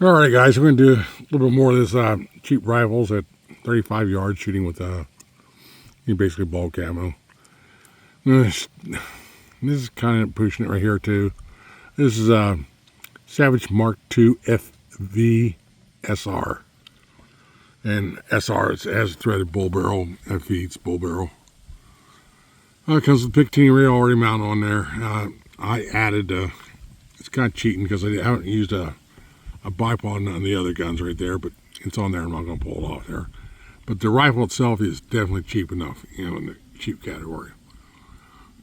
All right, guys, we're going to do a little bit more of this cheap rifles at 35 yards shooting with basically ball camo. This is kind of pushing it right here, too. This is Savage Mark II FV SR. And SR has a threaded bull barrel. FV, it's bull barrel. It comes with the Picatinny rail already mounted on there. I added, it's kind of cheating because I haven't used a bipod on the other guns right there, but it's on there. I'm not going to pull it off there. But the rifle itself is definitely cheap enough, in the cheap category.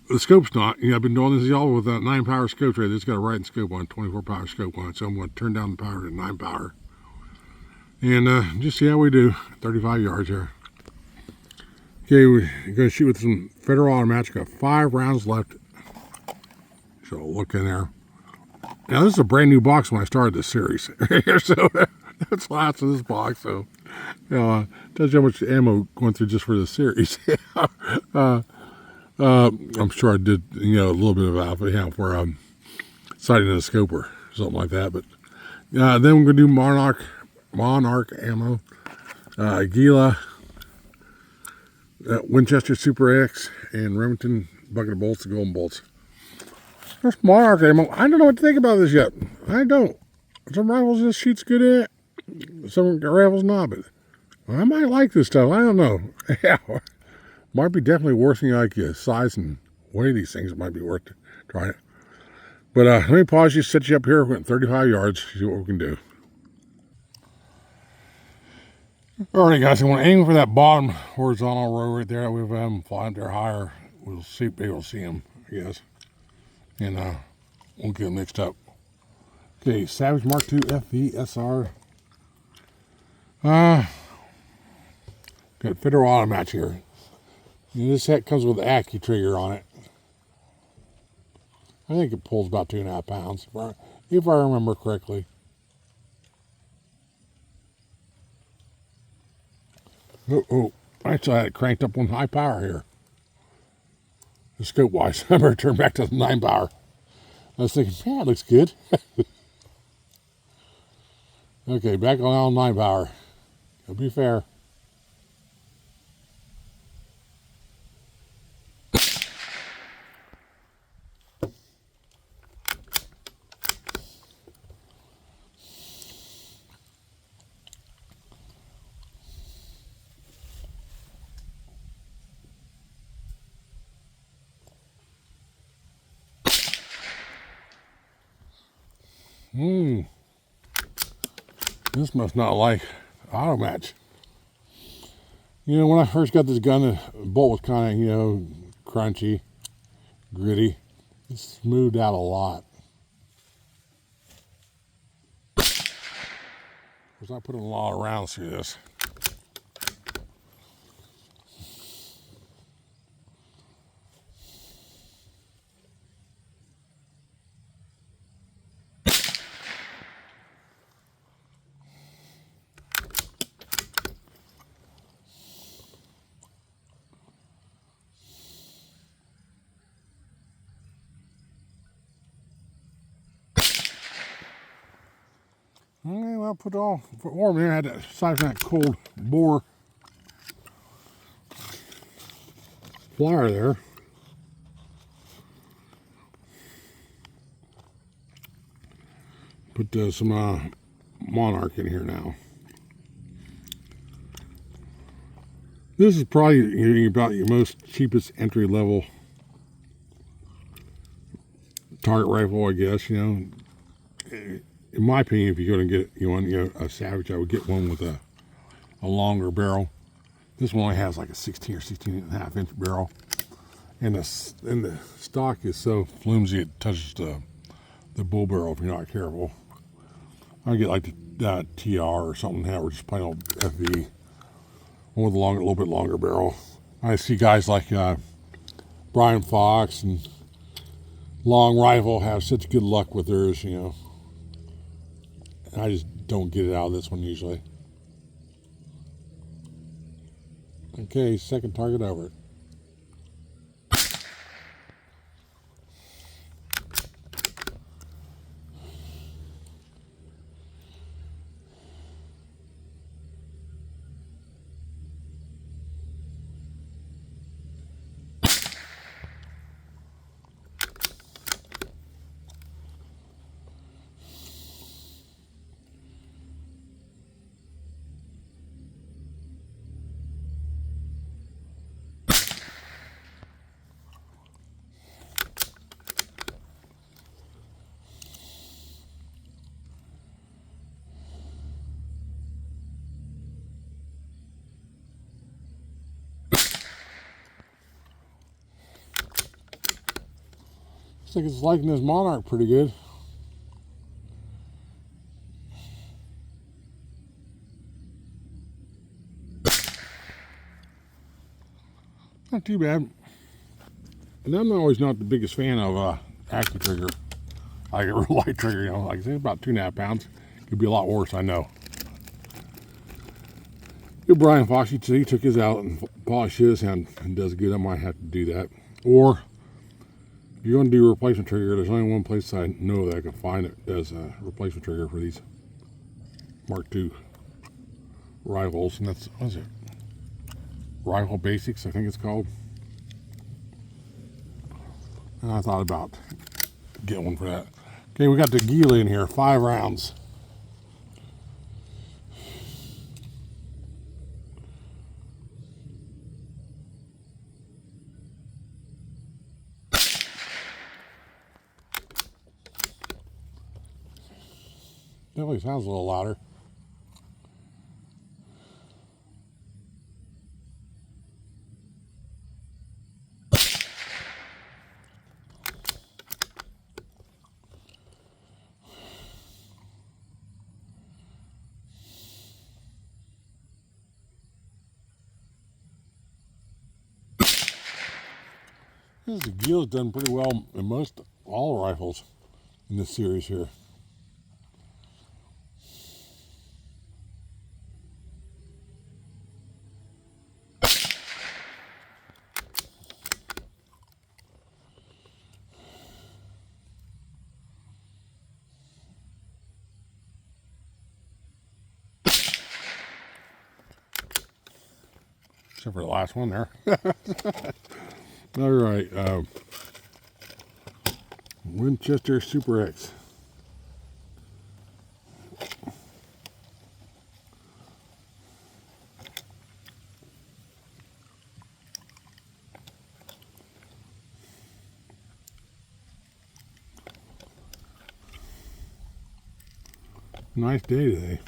The scope's not. I've been doing this y'all with a 9-power scope right. It's got a Riton scope on it, 24-power scope on it. So I'm going to turn down the power to 9-power. And just see how we do. 35 yards here. Okay, we're going to shoot with some Federal automatics. Got 5 rounds left. So look in there. Now, this is a brand new box when I started this series. So that's the last of this box. So, tells you how much ammo going through just for this series. I'm sure I did, a little bit of alpha for sighting a scope or something like that. But then we're going to do Monarch ammo, Gila, Winchester Super X, and Remington bucket of bolts, the golden bolts. That's Monarch ammo. I don't know what to think about this yet. I don't. Some rifles just shoots good in it. Some rifles not, but I might like this stuff. I don't know. Yeah, might be definitely worth like size and weight of these things. It might be worth trying it. But let me pause you, set you up here. We're at 35 yards. See what we can do. All right, guys. I want to aim for that bottom horizontal row right there. We'll have them fly up there higher. We'll see. Maybe we'll see them, I guess. And won't get them mixed up. Okay, Savage Mark II FV SR. Got Federal automatics here. And this set comes with an AccuTrigger on it. I think it pulls about 2.5 pounds, if I remember correctly. Oh, actually I had it cranked up on high power here. The scope wise. I better turn back to the 9-power. I was thinking, man, it looks good. Okay, back on 9-power. It'll be fair. This must not like auto match. When I first got this gun, the bolt was kind of, crunchy, gritty. It smoothed out a lot. Because I put in a lot of rounds through this. Okay, well, put warm here. I had to siphon that cold bore flyer there. Put some Monarch in here now. This is probably about your most cheapest entry level target rifle, I guess. In my opinion, if you're going to get a Savage, I would get one with a longer barrel. This one only has like a 16 or 16.5 inch barrel, and the stock is so flimsy it touches the bull barrel if you're not careful. I get like the TR or something, or just plain old FV, one with a little bit longer barrel. I see guys like Brian Fox and Long Rifle have such good luck with theirs, I just don't get it out of this one usually. Okay, second target over. Looks like it's liking this Monarch pretty good. Not too bad. And I'm always not the biggest fan of AccuTrigger. I get a real light trigger, you know, like I say, about 2.5 pounds. Could be a lot worse, I know. Good Brian Fox, he took his out and polished his and does good. I might have to do that. Or if you're going to do a replacement trigger, there's only one place I know that I can find that does a replacement trigger for these Mark II rivals, and that's, what is it? Rival Basics, I think it's called. And I thought about getting one for that. Okay, we got the Gila in here, 5 rounds. Definitely sounds a little louder. This Gila's done pretty well in most all rifles in this series here. Except for the last one there. All right, Winchester Super X. Nice day today.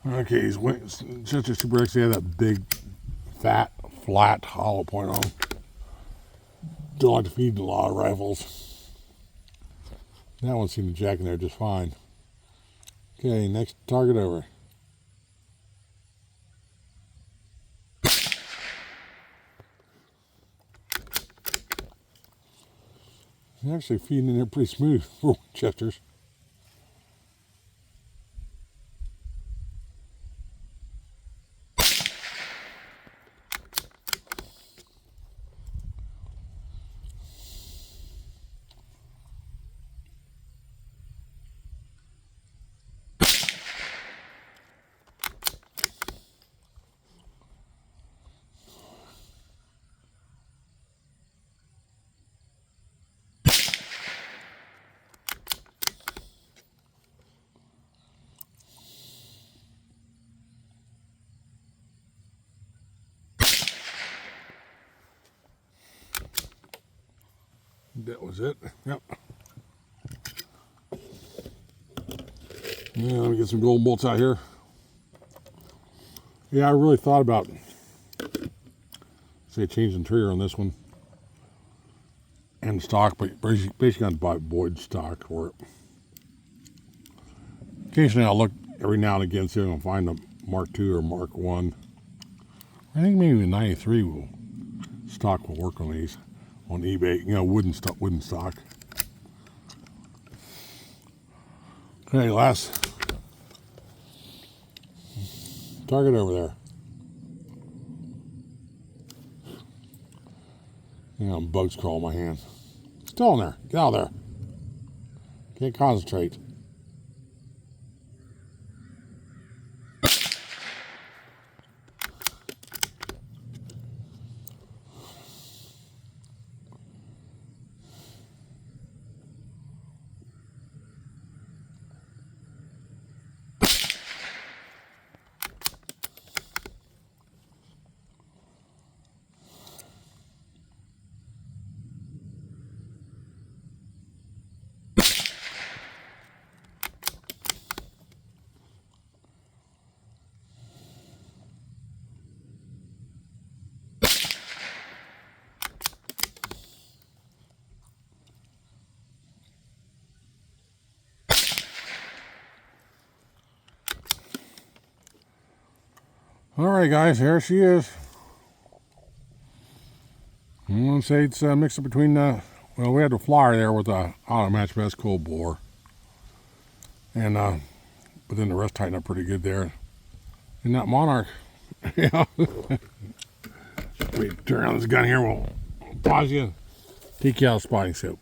Okay, these Winchester Super X, they have that big, fat, flat hollow point on them. Don't like to feed a lot of rifles. That one seemed to jack in there just fine. Okay, next target over. It's actually feeding in there pretty smooth for Winchesters. That was it. Yep. Yeah, let me get some golden bolts out here. Yeah, I really thought about, say, changing trigger on this one and stock, but basically going to buy Boyd stock for it. Occasionally I'll look every now and again, see if I can find a Mark II or Mark I. I think maybe the 93 stock will work on these on eBay. You know, wooden stock. Okay, last target over there. You know, bugs crawl my hand. Still in there. Get out of there. Can't concentrate. Alright guys, here she is. I'm going to say it's a mix up between the, well, we had the flyer there with the auto-match best cold bore. And, but then the rest tightened up pretty good there. And that Monarch, yeah. Let me turn around this gun here, we'll pause you, take you out of spotting scope.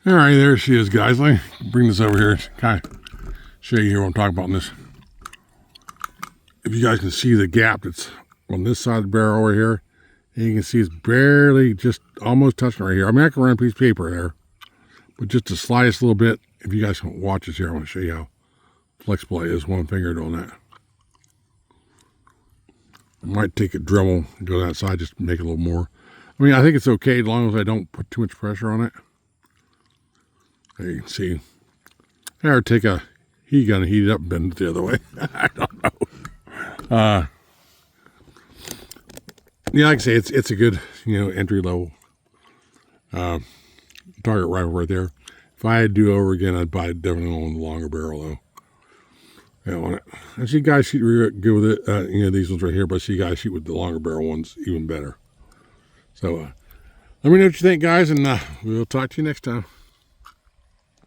Alright, there she is guys. Let me bring this over here, kind of show you here what I'm talking about in this. If you guys can see the gap that's on this side of the barrel over here, and you can see it's barely just almost touching right here. I mean, I can run a piece of paper there, but just the slightest little bit. If you guys can watch this here, I want to show you how flexible it is, one finger doing that. I might take a Dremel and go to that side just to make it a little more. I mean, I think it's okay as long as I don't put too much pressure on it. There you can see. Or take a heat gun and heat it up and bend it the other way. I don't know. Yeah, like I say, it's a good, entry level target rifle right there. If I had to do it over again, I'd buy definitely one with a longer barrel though. Yeah, on it. I see guys shoot good with it. These ones right here, but I see guys shoot with the longer barrel ones even better. So let me know what you think, guys, and we'll talk to you next time.